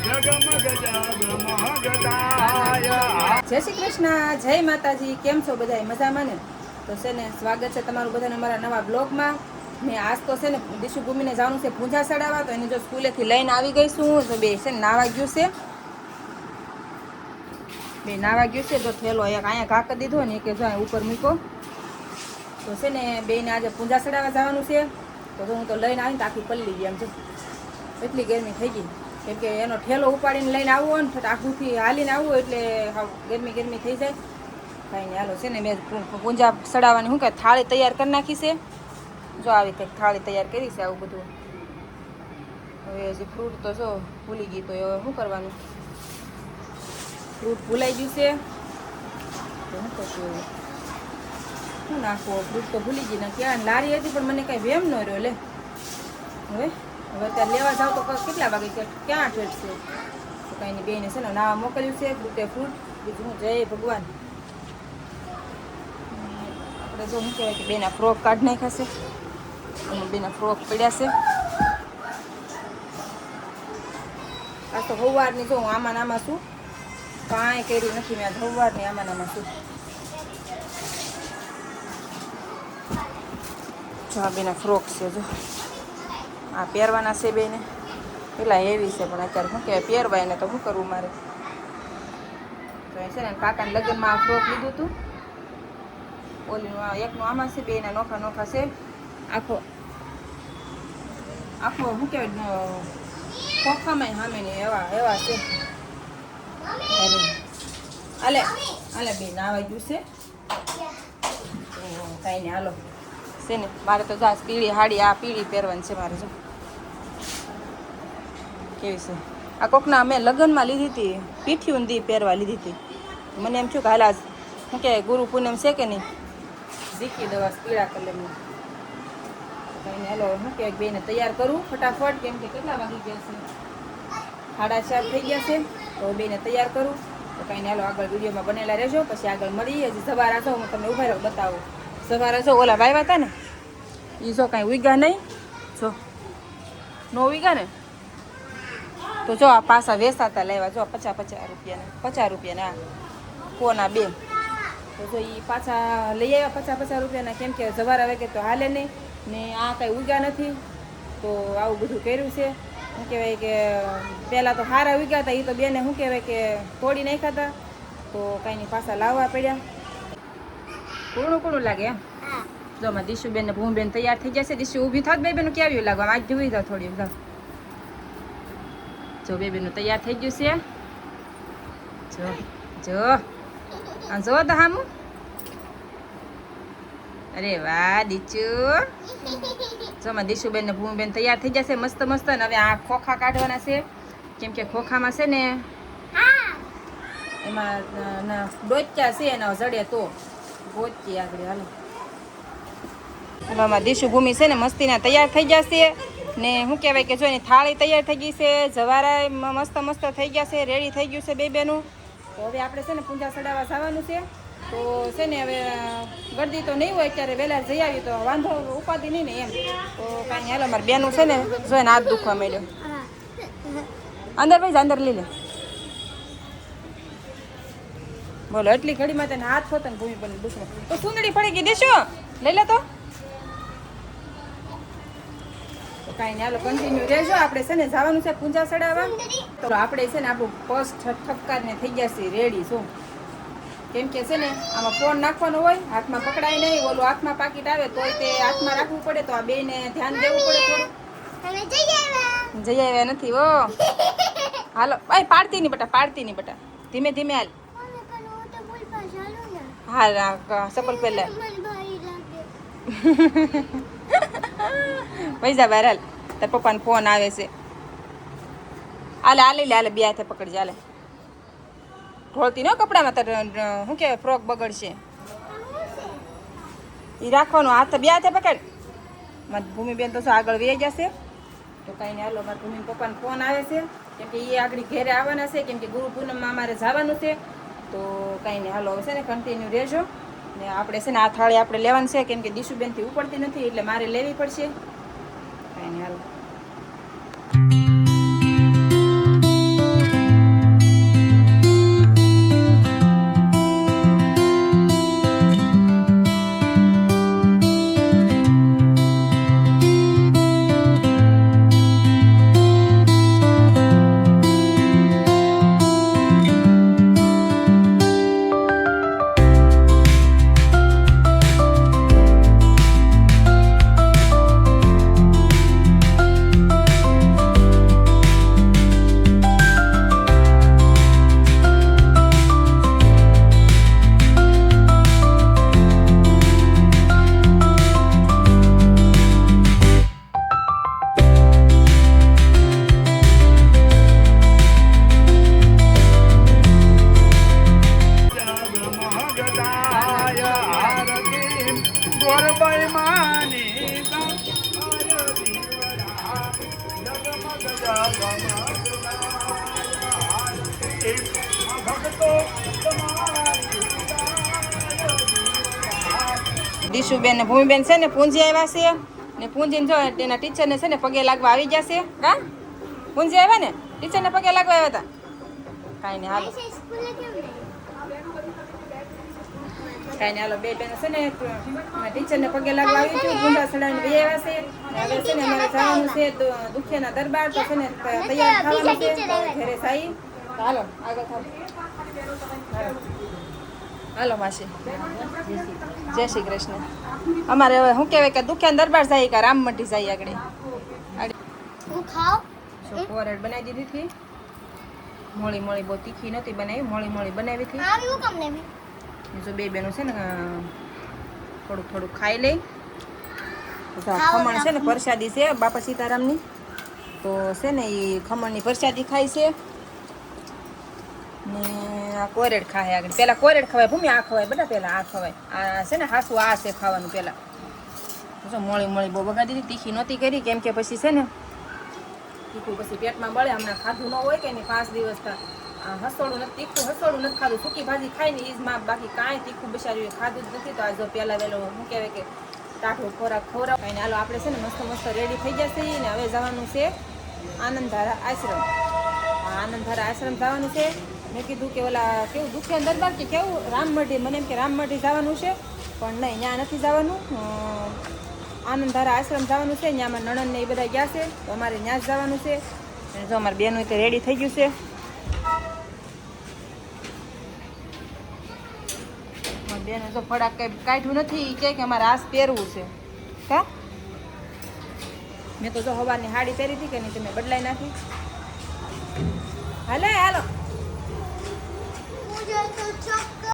જય શ્રી કૃષ્ણ, જય માતાજી. કેમ છો બધા? મજામાં ને? તો છે ને સ્વાગત છે તમારું બધાને અમારા નવા બ્લોગમાં. મેં આજ તો છે ને દિશુ ભૂમિને જવાનું છે પૂંજા ચડાવવા, તો એને જો સ્કૂલેથી લઈને આવી ગઈ છું. તો બે છે ને નાવા ગયું છે, બે નાવા ગયું છે. તો થેલો એક અહીંયા ઘા કરી દીધો ને કે જો ઉપર મૂકો. તો છે ને બેને આજે પૂંજા ચડાવવા જવાનું છે. તો હું તો લઈને આવીને આખી પલ્લી ગઈ. આમ જો એટલી ગરમી થઈ ગઈ, કેમ કે એનો ઠેલો ઉપાડીને લઈને આવવો ને આખુંથી હાલીને આવવું એટલે ગરમી થઈ જાય. કાંઈ નહીં, હાલો છે ને મેં પૂંજા ચડાવવાની શું કે થાળી તૈયાર કરી નાખી છે. જો આવી કંઈક થાળી તૈયાર કરી છે. આવું બધું હવે હજી ફ્રૂટ તો જો ભૂલી ગઈ, તો હવે શું કરવાનું? ફ્રૂટ ભૂલાઈ ગયું છે તો શું કરશું? હવે શું નાખવો? ફ્રૂટ તો ભૂલી ગઈ ને ક્યાં લારી હતી, પણ મને કાંઈ વેમ ન રહ્યો. લે હવે અત્યારે લેવા જાવ તો કેટલા વાગે ક્યાં ઠેઠ છે? તો કાંઈ નહીં, બેને છે ને નાવા મોકલ્યું છે. ફ્રૂટે ફ્રૂટ, બીજું હું જય ભગવાન. આપણે જો શું કહેવાય કે બેના ફ્રોક કાઢી નાખ્યા છે. બેના ફ્રોક પડ્યા છે. આ તો સવારની જો હું આમાં છું, કાંઈ કર્યું નથી મેં. સવારની આમાં છું. જો આ બેના ફ્રોક છે, જો આ પહેરવાના છે બેને. પેલા હેવી છે, પણ અત્યારે શું કહેવાય પહેરવાય ને તો શું કરવું મારે? તો એ છે ને કાકાને લગ્નમાં આ ફ્રોક લીધું હતું. ઓલીનું એકનું આમાં છે, બેના નોખા નોખા છે. આખો શું કહેવાય ખોખામાં સામે ને એવા છે. હાલે બેન આવા ગયું છે. કાંઈ નહીં, હાલો છે ને મારે તો જા પીળી હાડી, આ પીળી પહેરવાની છે મારે. જો કેવી છે આ કોકના મેં લગ્નમાં લીધી હતી, પીઠી ઊંધી પહેરવા લીધી હતી. મને એમ થયું કે હાલ આજ શું કહેવાય ગુરુ પૂનમ છે કે નહીં, ઝીકી દવા પીળા કલરની. કંઈ હાલો શું કહેવાય બેને તૈયાર કરું ફટાફટ, કેમ કે કેટલા વાગી ગયા છે? 4:30 થઈ ગયા છે. તો બેને તૈયાર કરું. તો કંઈ નહીં, હાલો આગળ વિડીયોમાં બનેલા રહેજો. પછી આગળ મળીએ. હજી સવારા જો હું તમને ઉભા રહો બતાવું. સવારે જો ઓલા વાવ્યા હતા ને, એ જો કાંઈ ઉગ્યા નહીં. જો નો ઉગ્યા ને, તો જો આ પાછા વેચાતા લેવા. જો 50 રૂપિયાના કોના બે. તો જો એ પાછા લઈ આવ્યા 50 રૂપિયાના, કેમ કે સવારે આવે કે તો હાલે નહીં ને આ કાંઈ ઉગ્યા નથી. તો આવું બધું કર્યું છે. શું કહેવાય કે પહેલાં તો હારા ઉગ્યા હતા, એ તો બેને શું કહેવાય કે તોડી નાખ્યા હતા. તો કાંઈ નહીં, પાછા લાવવા પડ્યા. કૂણું લાગે એમ. જો અમારે દિશુબેન ને ભૂમબેન તૈયાર થઈ જશે. દિશુ ઊભી થાત બે બેનું કેવું લાગવા? આજ જોઈ જાવ થોડી. જો બે બેનું તૈયાર થઈ ગયું છે. જો તો હામું. અરે વાહ દીચુ. જો અમારે દિશુબેન ને ભૂમબેન તૈયાર થઈ જશે મસ્ત મસ્ત. ને હવે આ ખોખા કાઢવાના છે, કેમ કે ખોખામાં છે ને એમાં ડોચ્યા છે એના જડે તો ગોચી આગળ. હાલો આમાં દિશુ ભૂમિ છે ને મસ્તીના તૈયાર થઈ જશે. ને શું કહેવાય કે જો એની થાળી તૈયાર થઈ ગઈ છે, જવારા મસ્ત થઈ ગયા છે, રેડી થઈ ગયું છે બે બેનું. તો હવે આપણે છે ને પૂંજા ચડાવવા જવાનું છે. તો છે ને હવે ગરદી તો નહીં હોય, અત્યારે વહેલા જઈ આવી તો વાંધો ઉપાધિ નહીં ને એમ. તો કાંઈ હાલો મારે બેનું છે ને જો એને હાથ દુખવા માંડ્યો. અંદર ભાઈ અંદર લઈ લે. બોલો એટલી ઘડીમાં તેને હાથ હોતો ને ભૂમિ બને દુખવા તો સુંદરી પડી ગઈ. દેશો લઈ લે તો. કાંઈ નહીં, હાલો કન્ટિન્યુ રહેજો. આપણે છે ને જવાનું છે પૂંજા ચડાવવા. તો આપણે છે ને આપણું પર્સ ઠપકારને થઈ ગયા છે રેડી. શું કેમ કે છે ને આમાં ફોન નાખવાનો હોય, હાથમાં પકડાય નહીં. ઓલું હાથમાં પાકીટ આવે તોય તે હાથમાં રાખવું પડે. તો આ બેને ધ્યાન દેવું પડે થોડું. જઈ આવ્યા નથી હો. હાલો ભાઈ, પાડતી નહીં બટા. ધીમે ધીમે હાલ. હા ચપ્પલ પહેલા પૈસા બહાર હાલ. તાર પપ્પાનો ફોન આવે છે. હાલે બે હાથે પકડજે. હાલે ઢોળતી ન કપડામાં તાર શું કહેવાય ફ્રોક બગડશે. એ રાખવાનું હાથ બે હાથે પકડ. મારી ભૂમિબેન તો શું આગળ વે જશે. તો કાંઈ નહીં, હાલો મારા ભૂમિ પપ્પાનો ફોન આવે છે, કેમ કે એ આગળ ઘેરે આવવાના છે, કેમ કે ગુરુ પૂનમમાં અમારે જવાનું છે. તો કાંઈ નહીં, હાલો છે ને કન્ટિન્યુ રહેજો. ને આપણે છે ને આ થાળી આપણે લેવાની છે, કેમ કે દિશુબેનથી ઉપડતી નથી એટલે મારે લેવી પડશે. કાંઈ નહીં, હાલો દીશુબેન ને ભૂમિબેન છે ને પૂંજી આવ્યા છે ને પૂંજીને જો તેના ટીચરને છે ને પગે લાગવા આવી ગયા છે હા પૂંજી આવ્યા ને ટીચરને પગે લાગવા આવ્યા હતા કાંઈ નહીં હાલો કાંઈ નહીં હાલો બે બેનો છે ને ટીચરને પગે લાગવા આવી હતી પૂંજા ચડાવીને બે આવ્યા છે ને હવે છે ને અમારે જવાનું છે દુખિયાના દરબાર તો છે ને તૈયાર થવાનું છે ઘરે સાઈ હાલો આગળ થાવ હાલો માસી જય શ્રી કૃષ્ણ અમારે હવે શું કહેવાય કે દુખ્યા દરબાર જાય કે રામ મંડી જાય આગળ પોરેડ બનાવી દીધી હતી મોળી મોળી બહુ તીખી નહોતી બનાવી મોળી મોળી બનાવી હતી જો બે બેનો છે ને થોડુંક થોડુંક ખાઈ લઈ ખમણ છે ને પ્રસાદી છે બાપા સીતારામની તો છે ને એ ખમણની પ્રસાદી ખાય છે ને આ કોરેડ ખાય આગળ પેલા કોરેડ ખવાય ભૂમિ આ ખવાય બધા પેલા આ ખવાય આ છે ને હાસું આ છે ખાવાનું પેલા જો મોળી મોળી બહુ બગાડી દીધી તીખી નહોતી કરી કેમ કે પછી છે ને તીખું પછી પેટમાં બળે હમણાં ખાધું ન હોય કે નહીં 5 દિવસ હસોડું નથી તીખું હસોડું નથી ખાધું સૂકી ભાજી ખાઈને ઈ જ માં બાકી કાંઈ તીખું બિચાર્યું ખાધું જ નથી તો આ જો પહેલાં વહેલો શું કહેવાય કે ટાઢો ખોરાક ખવડાવ હાલો આપણે છે ને મસ્ત મસ્ત રેડી થઈ જશે ને હવે જવાનું છે આનંદધારા આશ્રમ આનંદધારા આશ્રમ જવાનું છે મેં કીધું કે ઓલા કેવું દુખ્યા દરબાર કે કેવું રામમઢી મને એમ કે રામમઢી જવાનું છે પણ નહીં ત્યાં નથી જવાનું આનંદધારા આશ્રમ જવાનું છે ત્યાંમાં નણંદ ને એ બધા ગયા છે તો અમારે ત્યાં જ જવાનું છે અને જો અમારે બેનું તે રેડી થઈ ગયું છે બેને જો ફડાક કઈ કાઢ્યું નથી કે અમારે આસ પહેરવું છે કા મેં તો જો સવારની સાડી પહેરી હતી કે નહીં તમે બદલાઈ નાખી હાલે હાલો